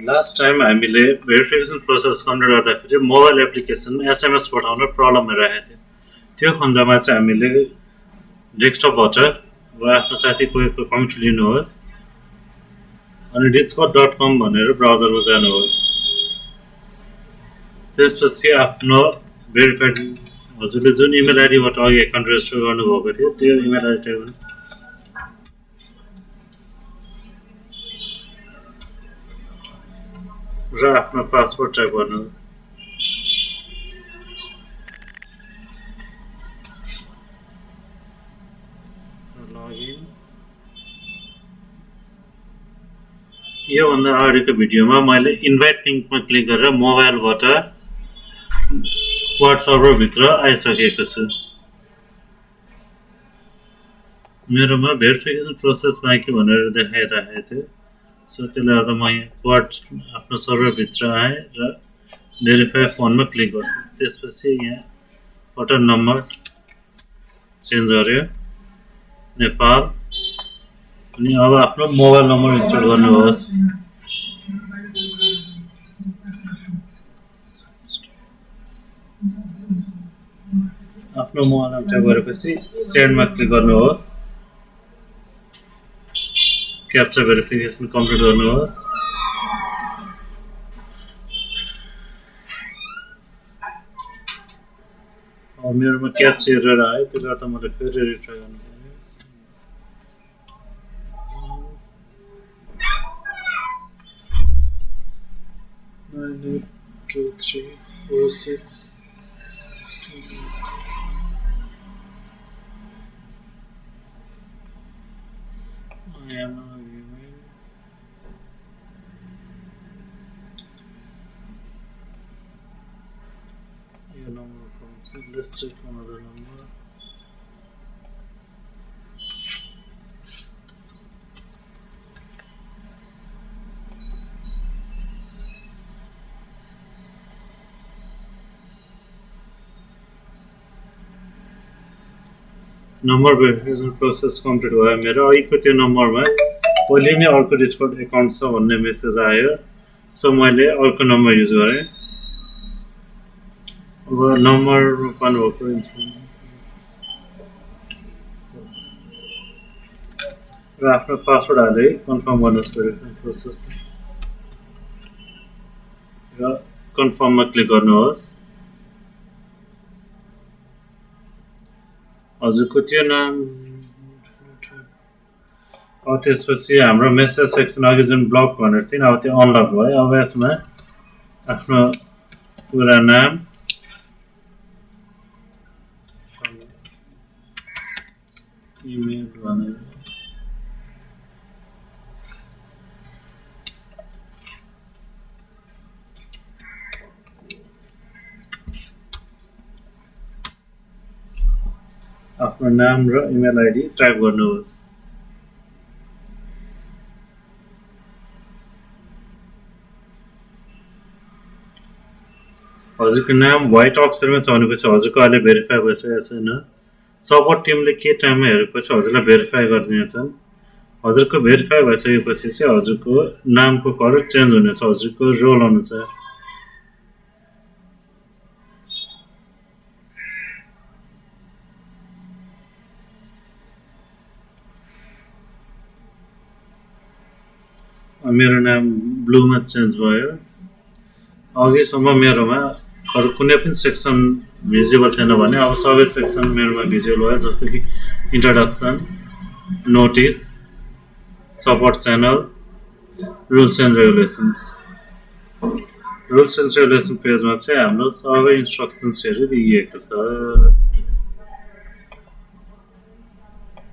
Last time हामीले verification process complete गर्दाखेरि mobile application SMS पठाउन प्रब्लम भइरहेको थियो। त्यो खण्डमा चाहिँ हामीले डेस्कटपबाट वा आफ्नो साथी कोही कम्प्युटर लिनुहोस् अनि discord.com भनेर ब्राउजरमा जानुहोस्। त्यसपछि आफ्नो भेरिफाइड हजुरले जुन इमेल आइडीबाट अघि एकाउन्ट रेजिस्टर गर्नुभएको थियो त्यो इमेल आइडी र आफ्नो पासवर्ड टाइप गर्नुहोस्। लगइन योभन्दा अगाडिको भिडियोमा मैले इन्भाइट लिङ्कमा क्लिक गरेर मोबाइलबाट क्वाड सर्भरभित्र आइसकेको छु। मेरोमा भेरिफिकेसन प्रोसेस बाँकी भनेर देखाइरहेको थियो। सो त्यसले गर्दा म यहाँ क्वाड आफ्नो सर्भरभित्र आएँ र भेरिफाई फोनमा क्लिक गर्छु। त्यसपछि यहाँ बटन नम्बर चेन्ज गर्यो नेपाल अनि अब आफ्नो मोबाइल नम्बर इन्सर्ट गर्नुहोस्। आफ्नो मोबाइल नम्बर टाइप गरेपछि सेन्डमा क्लिक गर्नुहोस्। क्याप्चा भेरिफिकेसन कम्प्लिट गर्नुहोस्। अब मेरोमा क्याप्चा एरर आयो, त्यसले गर्दा मैले फेरि रिट्राई गर्नु पर्यो। 9 8 2 3 4 6 I am not viewing. Your number comes in. Let's check another number. Number verification process complete भयो मेरो। अघिको त्यो नम्बरमा पहिले नै अर्को डिस्कर्ड एकाउन्ट छ भन्ने मेसेज आयो। सो मैले अर्को नम्बर युज गरेँ। अब नम्बर पाउनुभएको र आफ्नो पासवर्ड हालेँ कन्फर्म गर्नुहोस् भेरिफिकेसन प्रोसेस र कन्फर्ममा क्लिक गर्नुहोस्। हजुरको त्यो नाम अब त्यसपछि हाम्रो मेसेज सेक्सन अघि जुन ब्लक भनेर थियो अब त्यो अनलक भयो। अब यसमा आफ्नो पुरा नाम इमेल भनेर आफ्नो नाम र इमेल आइडी टाइप गर्नुहोस्। हजुरको नाम व्हाइट अक्षरमा छ भनेपछि हजुरको अहिले भेरिफाई भइसकेको छैन। सपोर्ट टिमले के टाइममा हेरेपछि हजुरलाई भेरिफाई गरिदिनेछन्। हजुरको भेरिफाई भइसकेपछि चाहिँ हजुरको नामको कलर चेन्ज हुनेछ हजुरको रोल अनुसार। मेरो नाम ब्लूमा चेन्ज भयो। अघिसम्म मेरोमा अरू कुनै पनि सेक्सन भिजिबल थिएन भने अब सबै सेक्सन मेरोमा भिजिबल भयो, जस्तो कि introduction, notice, support channel, rules and regulations. Rules and regulation पेजमा चाहिँ हाम्रो सबै इन्स्ट्रक्सन्सहरू दिइएको छ।